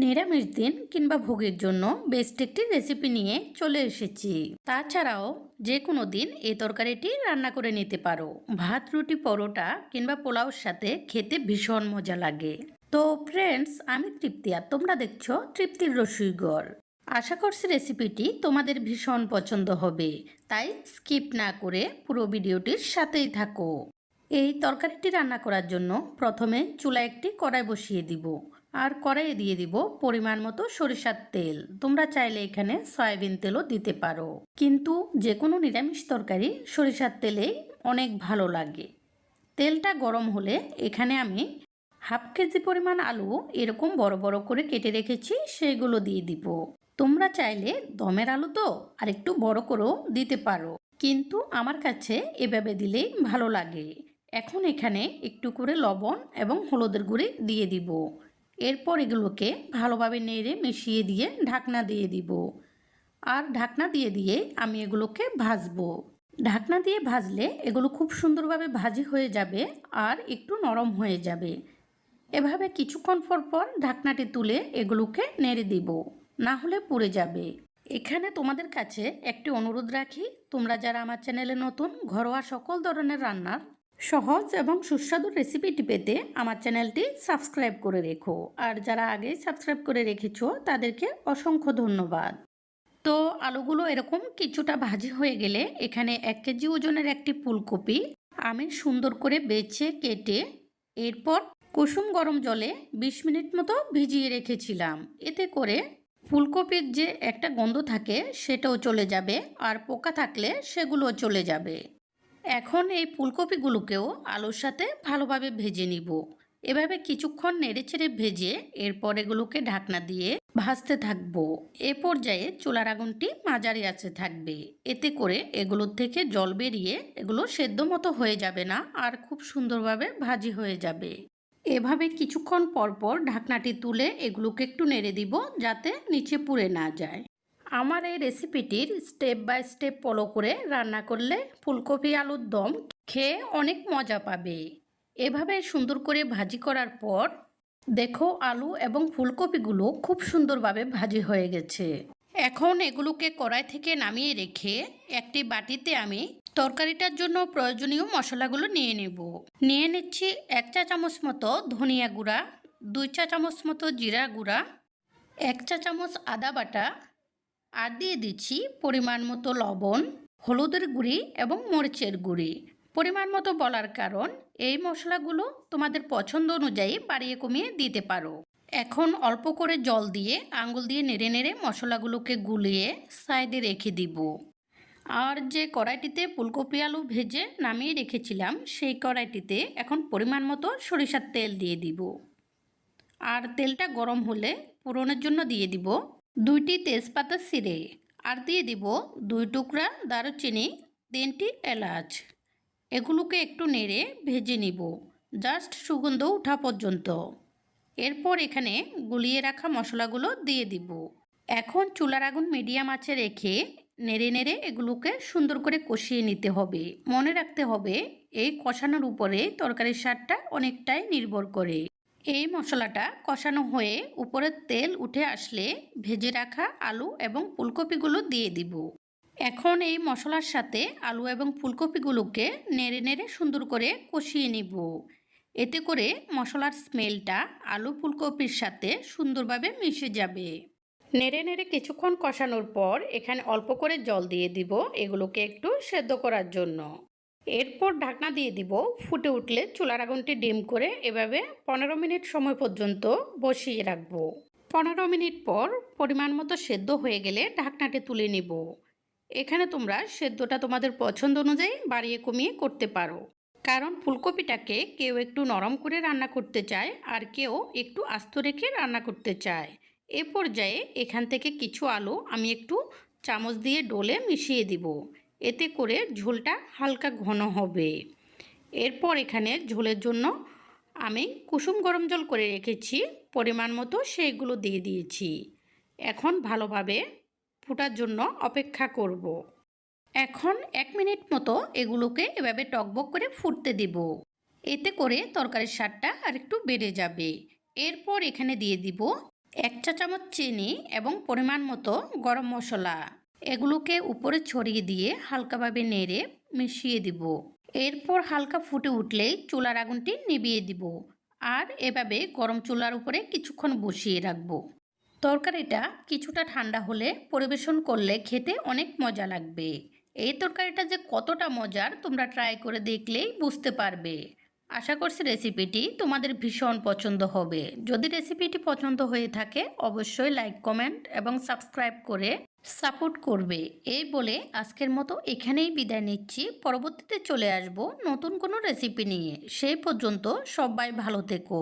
নিরামিষ দিন কিংবা ভোগের জন্য বেস্ট একটি রেসিপি নিয়ে চলে এসেছি। তাছাড়াও যে কোনো দিন এই তরকারিটি রান্না করে নিতে পারো। ভাত, রুটি, পরোটা কিংবা পোলাওর সাথে খেতে ভীষণ মজা লাগে। তো ফ্রেন্ডস, আমি তৃপ্তি আর তোমরা দেখছো তৃপ্তির রসুইঘর। আশা করছি রেসিপিটি তোমাদের ভীষণ পছন্দ হবে, তাই স্কিপ না করে পুরো ভিডিওটির সাথেই থাকো। এই তরকারিটি রান্না করার জন্য প্রথমে চুলায় একটি কড়াই বসিয়ে দিব আর কড়াইয়ে দিয়ে দিব পরিমাণ মতো সরিষার তেল। তোমরা চাইলে এখানে সয়াবিন তেলও দিতে পারো, কিন্তু যে কোনো নিরামিষ তরকারি সরিষার তেলেই অনেক ভালো লাগে। তেলটা গরম হলে এখানে আমি হাফ কেজি পরিমাণ আলু এরকম বড় বড় করে কেটে রেখেছি, সেইগুলো দিয়ে দিব। তোমরা চাইলে দমের আলু তো আর একটু বড় করেও দিতে পারো, কিন্তু আমার কাছে এভাবে দিলেই ভালো লাগে। এখন এখানে একটু করে লবণ এবং হলুদের গুঁড়ি দিয়ে দিব। এরপর এগুলোকে ভালোভাবে নেড়ে মিশিয়ে দিয়ে ঢাকনা দিয়ে দিব। আর ঢাকনা দিয়ে দিয়ে আমি এগুলোকে ভাজবো। ঢাকনা দিয়ে ভাজলে এগুলো খুব সুন্দরভাবে ভাজি হয়ে যাবে আর একটু নরম হয়ে যাবে। এভাবে কিছুক্ষণ পর পর ঢাকনাটি তুলে এগুলোকে নেড়ে দিব, না হলে পুড়ে যাবে। এখানে তোমাদের কাছে একটি অনুরোধ রাখি, তোমরা যারা আমার চ্যানেলে নতুন, ঘরোয়া সকল ধরনের রান্নার সহজ এবং সুস্বাদু রেসিপিটি পেতে আমার চ্যানেলটি সাবস্ক্রাইব করে রেখো। আর যারা আগেই সাবস্ক্রাইব করে রেখেছো তাদেরকে অসংখ্য ধন্যবাদ। তো আলুগুলো এরকম কিছুটা ভাজি হয়ে গেলে এখানে 1 কেজি ওজনের একটি ফুলকপি আমি সুন্দর করে বেছে কেটে এরপর কুসুম গরম জলে 20 মিনিট মতো ভিজিয়ে রেখেছিলাম। এতে করে ফুলকপির যে একটা গন্ধ থাকে সেটাও চলে যাবে আর পোকা থাকলে সেগুলোও চলে যাবে। এখন এই ফুলকপিগুলোকেও আলুর সাথে ভালোভাবে ভেজে নিব। এভাবে কিছুক্ষণ নেড়েচেড়ে ভেজে এরপর এগুলোকে ঢাকনা দিয়ে ভাজতে থাকবো। এ পর্যায়ে চুলার আগুনটি মাঝারি আঁচে থাকবে। এতে করে এগুলোর থেকে জল বেরিয়ে এগুলো সেদ্ধ মতো হয়ে যাবে না আর খুব সুন্দরভাবে ভাজি হয়ে যাবে। এভাবে কিছুক্ষণ পর পর ঢাকনাটি তুলে এগুলোকে একটু নেড়ে দিব, যাতে নিচে পুড়ে না যায়। আমার এই রেসিপিটির স্টেপ বাই স্টেপ ফলো করে রান্না করলে ফুলকপি আলুর দম খেয়ে অনেক মজা পাবে। এভাবে সুন্দর করে ভাজি করার পর দেখো আলু এবং ফুলকপিগুলো খুব সুন্দরভাবে ভাজি হয়ে গেছে। এখন এগুলোকে কড়াই থেকে নামিয়ে রেখে একটি বাটিতে আমি তরকারিটার জন্য প্রয়োজনীয় মশলাগুলো নিয়ে নেব। নিয়ে নিচ্ছি 1 চা চামচ মতো ধনিয়া গুঁড়া, 2 চা চামচ মতো জিরা গুঁড়া, 1 চা চামচ আদা বাটা, আর দিয়ে দিচ্ছি পরিমাণ মতো লবণ, হলুদের গুঁড়ি এবং মরিচের গুঁড়ি। পরিমাণ মতো বলার কারণ এই মশলাগুলো তোমাদের পছন্দ অনুযায়ী বাড়িয়ে কমিয়ে দিতে পারো। এখন অল্প করে জল দিয়ে আঙুল দিয়ে নেড়ে নেড়ে মশলাগুলোকে গুলিয়ে সাইডে রেখে দিব। আর যে কড়াইটিতে ফুলকপি আলু ভেজে নামিয়ে রেখেছিলাম সেই কড়াইটিতে এখন পরিমাণ মতো সরিষার তেল দিয়ে দিব। আর তেলটা গরম হলে ফোড়নের জন্য দিয়ে দিব 2টি তেজপাতা ছিঁড়ে, আর দিয়ে দিব 2 টুকরা দারুচিনি, 3টি এলাচ। এগুলোকে একটু নেড়ে ভেজে নিব জাস্ট সুগন্ধ ওঠা পর্যন্ত। এরপর এখানে গুলিয়ে রাখা মশলাগুলো দিয়ে দিব। এখন চুলার আগুন মিডিয়াম আঁচে রেখে নেড়ে নেড়ে এগুলোকে সুন্দর করে কষিয়ে নিতে হবে। মনে রাখতে হবে এই কষানোর উপরে তরকারির স্বাদটা অনেকটাই নির্ভর করে। এই মশলাটা কষানো হয়ে উপরের তেল উঠে আসলে ভেজে রাখা আলু এবং ফুলকপিগুলো দিয়ে দিব। এখন এই মশলার সাথে আলু এবং ফুলকপিগুলোকে নেড়ে নেড়ে সুন্দর করে কষিয়ে নিব। এতে করে মশলার স্মেলটা আলু ফুলকপির সাথে সুন্দরভাবে মিশে যাবে। নেড়ে নেড়ে কিছুক্ষণ কষানোর পর এখানে অল্প করে জল দিয়ে দিব এগুলোকে একটু সেদ্ধ করার জন্য। এরপর ঢাকনা দিয়ে দিব। ফুটে উঠলে চুলার আগুনটি ডিম করে এভাবে 15 মিনিট সময় পর্যন্ত বসিয়ে রাখবো। 15 মিনিট পর পরিমাণ মতো সেদ্ধ হয়ে গেলে ঢাকনাটি তুলে নিব। এখানে তোমরা সেদ্ধটা তোমাদের পছন্দ অনুযায়ী বাড়িয়ে কমিয়ে করতে পারো, কারণ ফুলকপিটাকে কেউ একটু নরম করে রান্না করতে চায় আর কেউ একটু আস্ত রেখে রান্না করতে চায়। এ পর্যায়ে এখান থেকে কিছু আলু আমি একটু চামচ দিয়ে ডলে মিশিয়ে দিব। এতে করে ঝোলটা হালকা ঘন হবে। এরপর এখানে ঝোলের জন্য আমি কুসুম গরম জল করে রেখেছি পরিমাণ মতো, সেইগুলো দিয়ে দিয়েছি। এখন ভালোভাবে ফোটার জন্য অপেক্ষা করব। এখন 1 মিনিট মতো এগুলোকে এভাবে টকবক করে ফুটতে দিব। এতে করে তরকারির স্বাদটা আর একটু বেড়ে যাবে। এরপর এখানে দিয়ে দিব 1 চা চামচ চিনি এবং পরিমাণ মতো গরম মশলা, এগুলোকে উপরে ছড়িয়ে দিয়ে হালকাভাবে নেড়ে মিশিয়ে দিব। এরপর হালকা ফুটে উঠলেই চুলার আগুনটি নিভিয়ে দিব আর এভাবে গরম চুলার উপরে কিছুক্ষণ বসিয়ে রাখবো। তরকারিটা কিছুটা ঠান্ডা হলে পরিবেশন করলে খেতে অনেক মজা লাগবে। এই তরকারিটা যে কতটা মজার তোমরা ট্রাই করে দেখলেই বুঝতে পারবে। আশা করছি রেসিপিটি তোমাদের ভীষণ পছন্দ হবে। যদি রেসিপিটি পছন্দ হয়ে থাকে অবশ্যই লাইক, কমেন্ট এবং সাবস্ক্রাইব করে সাপোর্ট করবে। এই বলে আজকের মতো এখানেই বিদায় নিচ্ছি। পরবর্তীতে চলে আসব নতুন কোনো রেসিপি নিয়ে। সেই পর্যন্ত সবাই ভালো থেকো।